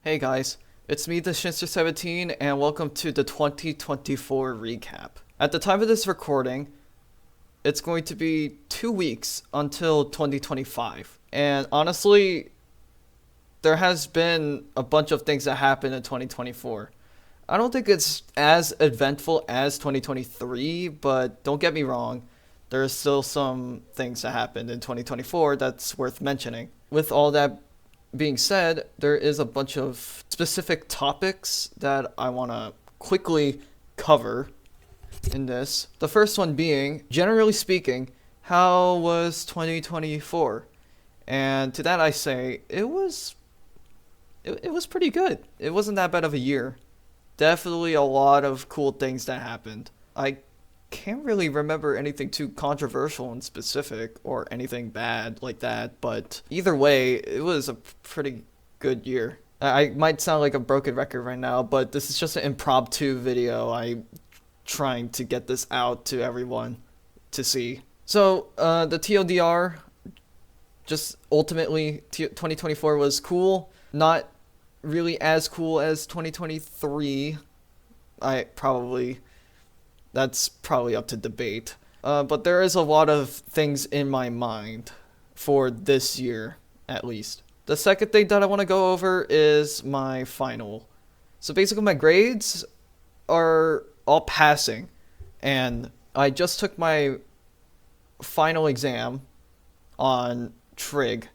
Hey guys, it's me, the Shinster17, and welcome to the 2024 recap. At the time of this recording, it's going to be 2 weeks until 2025. And honestly, there has been a bunch of things that happened in 2024. I don't think it's as eventful as 2023, but don't get me wrong, there's still some things that happened in 2024 that's worth mentioning. With all that being said, there is a bunch of specific topics that I want to quickly cover in this. The first one being, generally speaking, how was 2024? And to that I say, it was pretty good. It wasn't that bad of a year. Definitely a lot of cool things that happened. I can't really remember anything too controversial and specific or anything bad like that, but either way, it was a pretty good year. I might sound like a broken record right now, but this is just an impromptu video. I'm trying to get this out to everyone to see. So, the TLDR, just ultimately, 2024 was cool. Not really as cool as 2023. That's probably up to debate. But there is a lot of things in my mind for this year, at least. The second thing that I want to go over is my final. So basically, my grades are all passing. And I just took my final exam on Trig.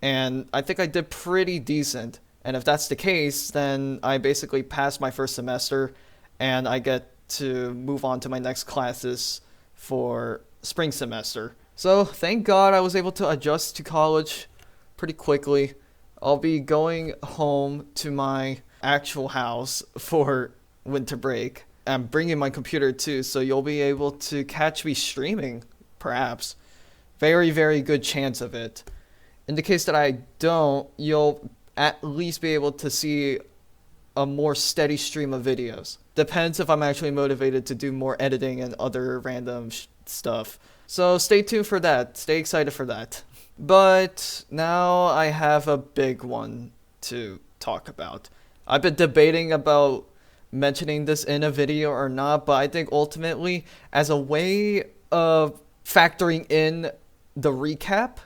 And I think I did pretty decent. And if that's the case, then I basically passed my first semester and I get to move on to my next classes for spring semester. So thank God I was able to adjust to college pretty quickly. I'll be going home to my actual house for winter break. I'm bringing my computer too, so you'll be able to catch me streaming, perhaps. Very, very good chance of it. In the case that I don't, you'll at least be able to see a more steady stream of videos. Depends if I'm actually motivated to do more editing and other random stuff. So stay tuned for that. Stay excited for that. But now I have a big one to talk about. I've been debating about mentioning this in a video or not, but I think ultimately, as a way of factoring in the recap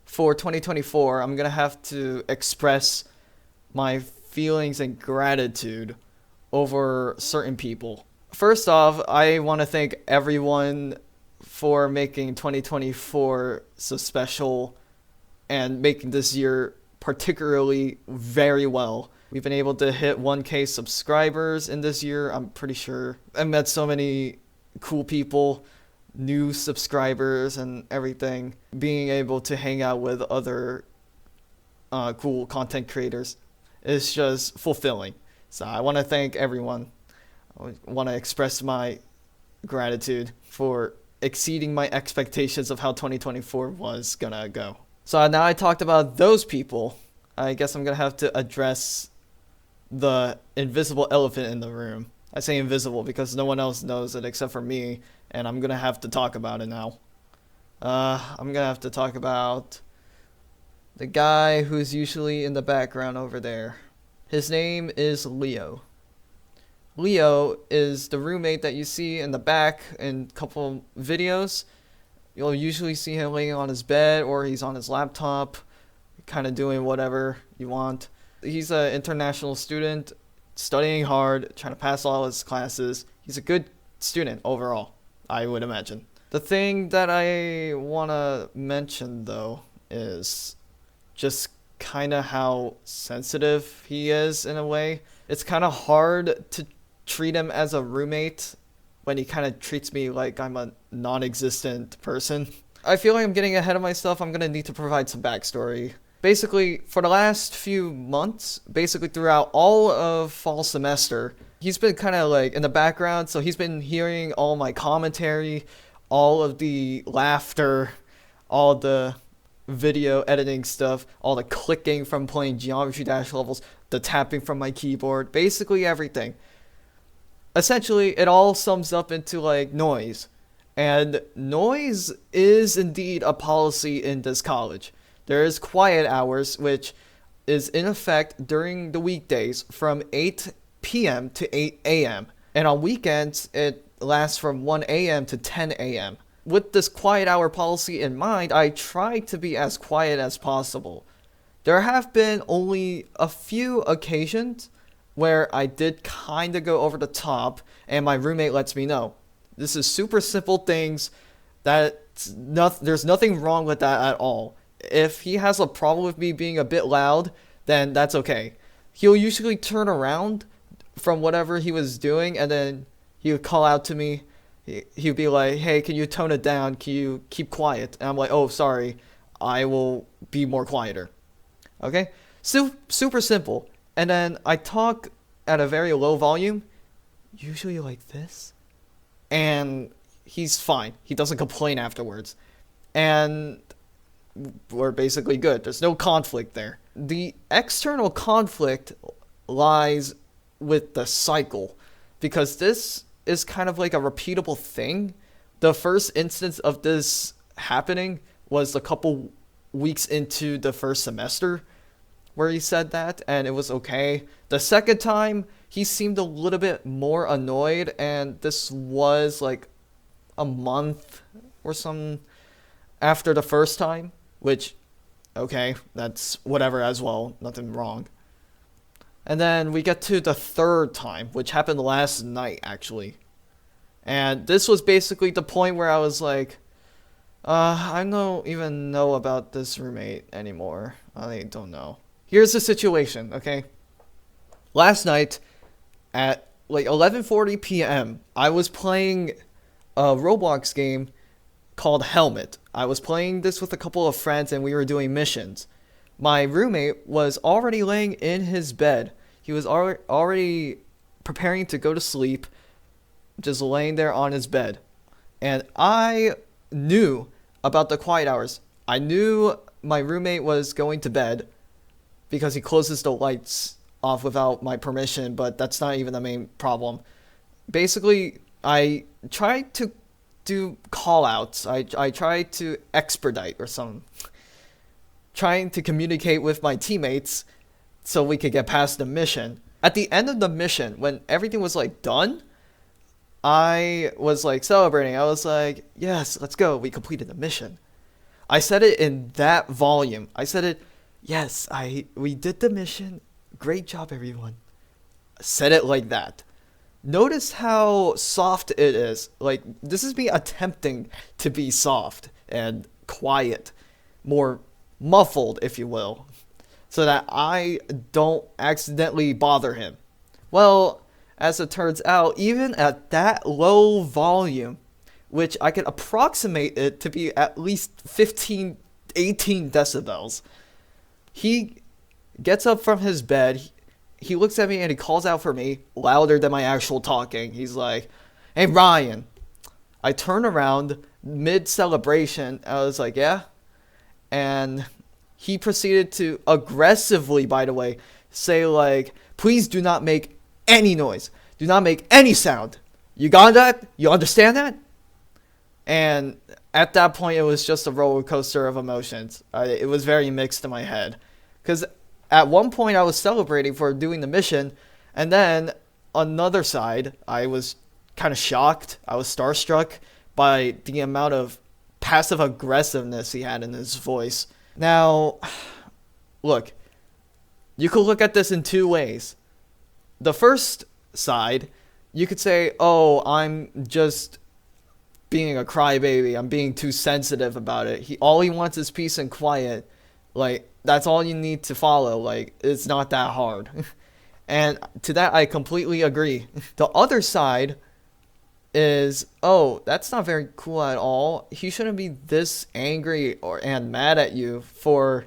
for 2024, I'm gonna have to express my feelings and gratitude over certain people. First off, I want to thank everyone for making 2024 so special and making this year particularly very well. We've been able to hit 1K subscribers in this year, I'm pretty sure. I met so many cool people, new subscribers and everything. Being able to hang out with other cool content creators is just fulfilling. So I want to thank everyone. I want to express my gratitude for exceeding my expectations of how 2024 was gonna go. So now I talked about those people, I guess I'm gonna have to address the invisible elephant in the room. I say invisible because no one else knows it except for me, and I'm gonna have to talk about it now. I'm gonna have to talk about the guy who's usually in the background over there. His name is Leo. Leo is the roommate that you see in the back in a couple videos. You'll usually see him laying on his bed or he's on his laptop, kind of doing whatever you want. He's an international student, studying hard, trying to pass all his classes. He's a good student overall, I would imagine. The thing that I want to mention, though, is just kind of how sensitive he is in a way. It's kind of hard to treat him as a roommate when he kind of treats me like I'm a non-existent person. I feel like I'm getting ahead of myself. I'm going to need to provide some backstory. Basically, for the last few months, basically throughout all of fall semester, he's been kind of like in the background, so he's been hearing all my commentary, all of the laughter, all the video editing stuff, all the clicking from playing Geometry Dash levels, the tapping from my keyboard, basically everything. Essentially, it all sums up into like noise. And noise is indeed a policy in this college. There is quiet hours, which is in effect during the weekdays from 8 p.m. to 8 a.m. And on weekends, it lasts from 1 a.m. to 10 a.m. With this quiet hour policy in mind, I try to be as quiet as possible. There have been only a few occasions where I did kind of go over the top, and my roommate lets me know. This is super simple things there's nothing wrong with that at all. If he has a problem with me being a bit loud, then that's okay. He'll usually turn around from whatever he was doing, and then he would call out to me. He'd be like, hey, can you tone it down? Can you keep quiet? And I'm like, oh, sorry. I will be more quieter. Okay? Super simple. And then I talk at a very low volume, usually like this. And he's fine. He doesn't complain afterwards. And we're basically good. There's no conflict there. The external conflict lies with the cycle, because this is kind of like a repeatable thing. The first instance of this happening was a couple weeks into the first semester where he said that, and it was okay. The second time, he seemed a little bit more annoyed, and this was like a month or something after the first time, which, okay, that's whatever as well, nothing wrong. And then we get to the third time, which happened last night, actually. And this was basically the point where I was like, I don't even know about this roommate anymore. I don't know. Here's the situation, okay? Last night, at like 11:40 p.m., I was playing a Roblox game called Helmet. I was playing this with a couple of friends, and we were doing missions. My roommate was already laying in his bed. He was already preparing to go to sleep, just laying there on his bed. And I knew about the quiet hours. I knew my roommate was going to bed because he closes the lights off without my permission, but that's not even the main problem. Basically, I tried to do call-outs. I tried to expedite or something. Trying to communicate with my teammates so we could get past the mission. At the end of the mission, when everything was like done, I was like celebrating. I was like, yes, let's go. We completed the mission. I said it in that volume. I said it, yes, we did the mission. Great job, everyone. I said it like that. Notice how soft it is. Like, this is me attempting to be soft and quiet, more muffled, if you will, so that I don't accidentally bother him. Well, as it turns out, even at that low volume, which I could approximate it to be at least 15, 18 decibels, he gets up from his bed, he looks at me and he calls out for me louder than my actual talking. He's like, hey, Ryan. I turn around mid-celebration. I was like, yeah? And he proceeded to aggressively, by the way, say like, please do not make any noise. Do not make any sound. You got that? You understand that? And at that point, it was just a roller coaster of emotions. It was very mixed in my head. Because at one point, I was celebrating for doing the mission. And then, another side, I was kind of shocked. I was starstruck by the amount of passive aggressiveness he had in his voice. Now, look, you could look at this in two ways. The first side, you could say, oh, I'm just being a crybaby. I'm being too sensitive about it. All he wants is peace and quiet. Like, that's all you need to follow. Like, it's not that hard. And to that, I completely agree. The other side is, oh, that's not very cool at all. He shouldn't be this angry and mad at you for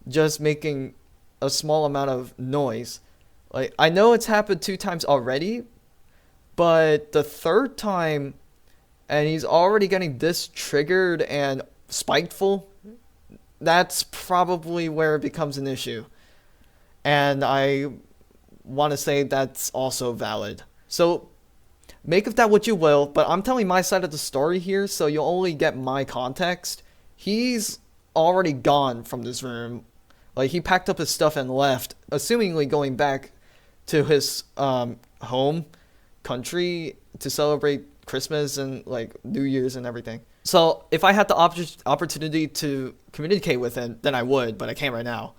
just making a small amount of noise. Like, I know it's happened 2 times already, but the third time, and he's already getting this triggered and spiteful, that's probably where it becomes an issue. And I want to say that's also valid. So, make of that what you will, but I'm telling my side of the story here, so you'll only get my context. He's already gone from this room Like, he packed up his stuff and left, assumingly going back to his home country to celebrate Christmas and like New Year's and everything. So if I had the opportunity to communicate with him, then I would, but I can't right now.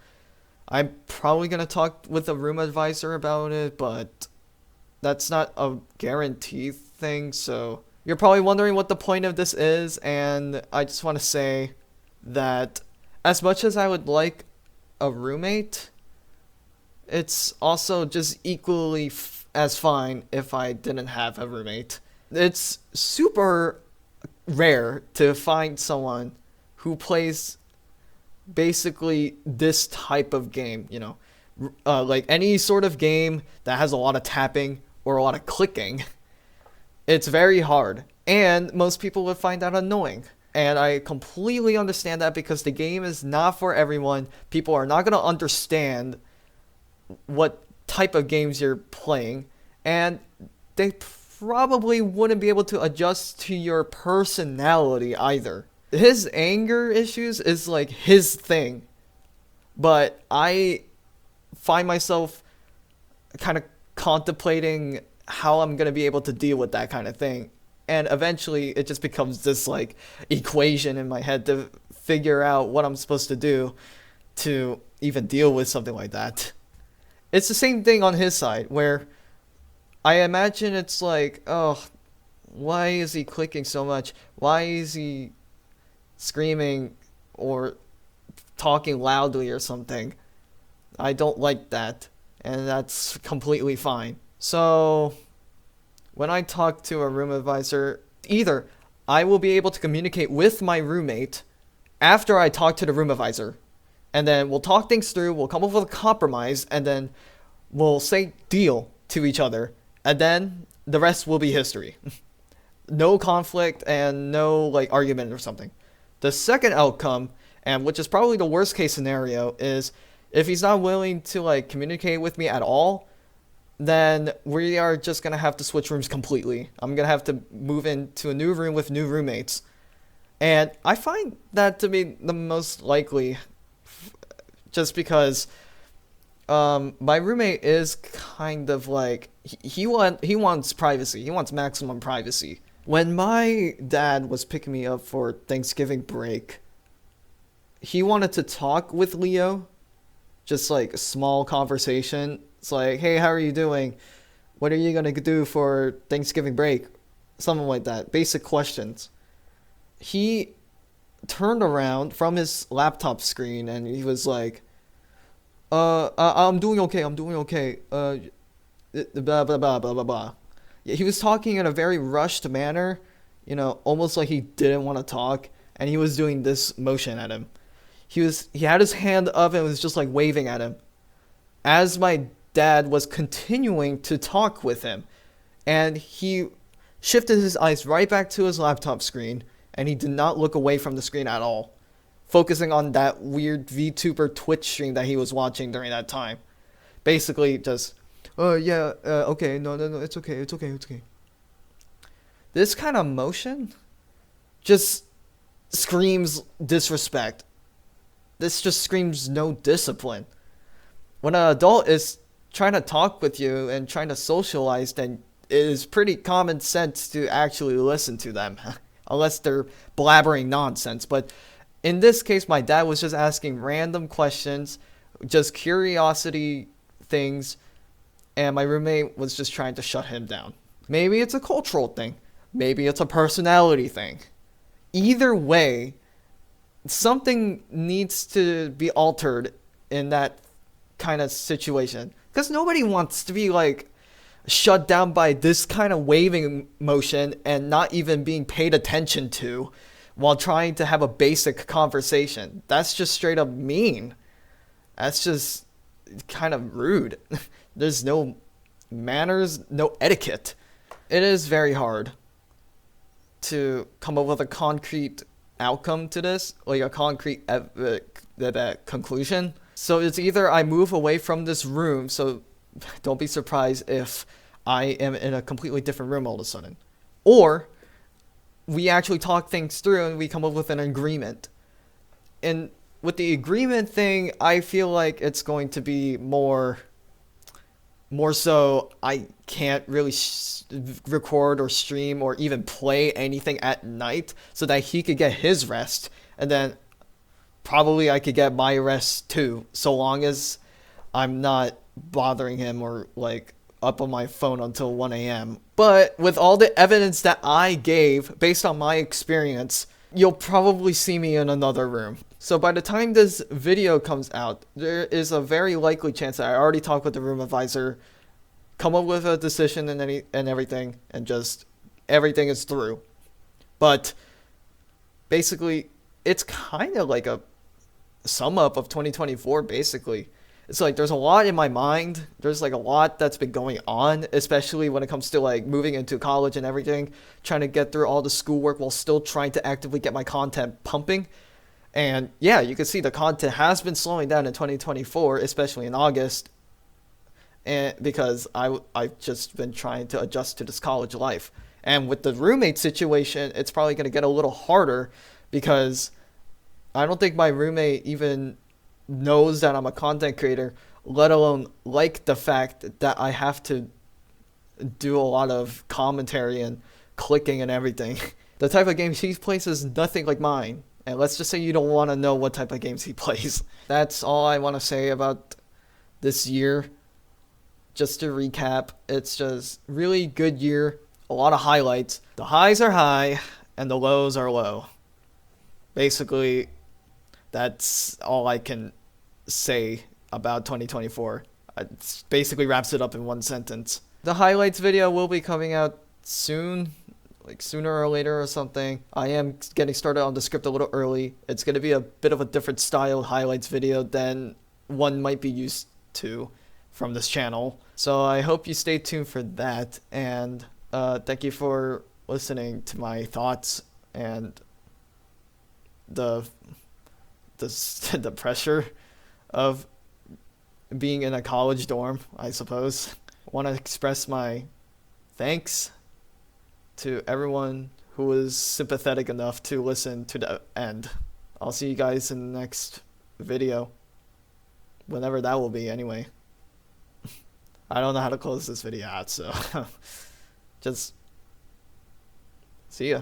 I'm probably gonna talk with a room advisor about it, but that's not a guaranteed thing. So you're probably wondering what the point of this is, and I just want to say that as much as I would like a roommate, it's also just equally as fine if I didn't have a roommate. It's super rare to find someone who plays basically this type of game, like any sort of game that has a lot of tapping or a lot of clicking. It's very hard, and most people would find that annoying. And I completely understand that because the game is not for everyone. People are not going to understand what type of games you're playing, and they probably wouldn't be able to adjust to your personality either. His anger issues is like his thing, but I find myself kind of contemplating how I'm going to be able to deal with that kind of thing. And eventually it just becomes this like equation in my head to figure out what I'm supposed to do to even deal with something like that. It's the same thing on his side, where I imagine it's like, oh, why is he clicking so much? Why is he screaming or talking loudly or something? I don't like that, and that's completely fine. So when I talk to a room advisor, either I will be able to communicate with my roommate after I talk to the room advisor, and then we'll talk things through, we'll come up with a compromise, and then we'll say deal to each other, and then the rest will be history. No conflict and no like argument or something. The second outcome, and which is probably the worst case scenario, is if he's not willing to like communicate with me at all, then we are just gonna have to switch rooms completely. I'm gonna have to move into a new room with new roommates. And I find that to be the most likely, just because my roommate is kind of like, he wants privacy. He wants maximum privacy. When my dad was picking me up for Thanksgiving break, he wanted to talk with Leo, just like a small conversation. It's like, hey, how are you doing? What are you gonna do for Thanksgiving break? Something like that. Basic questions. He turned around from his laptop screen and he was like, I'm doing okay, blah, blah, blah, blah, blah, blah. Yeah, he was talking in a very rushed manner, almost like he didn't want to talk, and he was doing this motion at him. He had his hand up and was just like waving at him, as my dad was continuing to talk with him, and he shifted his eyes right back to his laptop screen, and he did not look away from the screen at all, focusing on that weird VTuber Twitch stream that he was watching during that time. Basically just, okay, no, it's okay. This kind of motion just screams disrespect. This just screams no discipline. When an adult is trying to talk with you and trying to socialize, then it is pretty common sense to actually listen to them, unless they're blabbering nonsense. But in this case, my dad was just asking random questions, just curiosity things, and my roommate was just trying to shut him down. Maybe it's a cultural thing. Maybe it's a personality thing. Either way, something needs to be altered in that kind of situation. Because nobody wants to be like shut down by this kind of waving motion and not even being paid attention to while trying to have a basic conversation. That's just straight up mean. That's just kind of rude. There's no manners, no etiquette. It is very hard to come up with a concrete outcome to this, like a concrete conclusion. So it's either I move away from this room, so don't be surprised if I am in a completely different room all of a sudden, or we actually talk things through and we come up with an agreement. In with the agreement thing, I feel like it's going to be more so I can't really record or stream or even play anything at night so that he could get his rest, and then probably I could get my rest too, so long as I'm not bothering him or like up on my phone until 1 a.m. But with all the evidence that I gave based on my experience, you'll probably see me in another room. So by the time this video comes out, there is a very likely chance that I already talked with the room advisor, come up with a decision and everything, and just everything is through. But basically, it's kind of like a sum up of 2024, basically. It's like there's a lot in my mind. There's like a lot that's been going on, especially when it comes to like moving into college and everything, trying to get through all the schoolwork while still trying to actively get my content pumping. And yeah, you can see the content has been slowing down in 2024, especially in August, and because I've just been trying to adjust to this college life. And with the roommate situation, it's probably going to get a little harder because I don't think my roommate even knows that I'm a content creator, let alone like the fact that I have to do a lot of commentary and clicking and everything. The type of games he plays is nothing like mine. And let's just say you don't want to know what type of games he plays. That's all I want to say about this year. Just to recap, it's just really good year, a lot of highlights. The highs are high and the lows are low. Basically, that's all I can say about 2024. It basically wraps it up in one sentence. The highlights video will be coming out soon, like sooner or later or something. I am getting started on the script a little early. It's going to be a bit of a different style highlights video than one might be used to from this channel. So I hope you stay tuned for that, and thank you for listening to my thoughts and the the pressure of being in a college dorm, I suppose. I want to express my thanks to everyone who was sympathetic enough to listen to the end. I'll see you guys in the next video, whenever that will be anyway. I don't know how to close this video out, so just see ya.